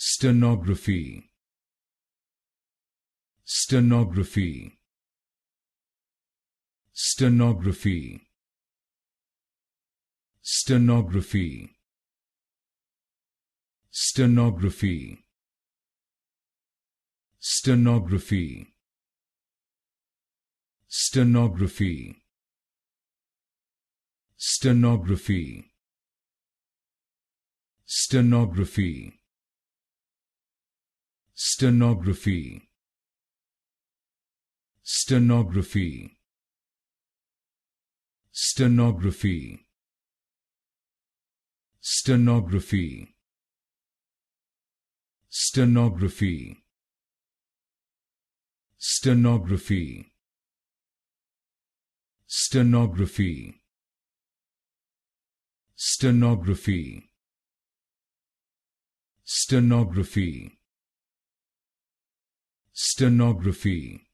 Stenography. Stenography. Stenography. Stenography. Stenography. Stenography. Stenography. Stenography. Stenography. Stenography. Stenography. Stenography. Stenography. Stenography. Stenography. Stenography. Stenography. Stenography. Stenography.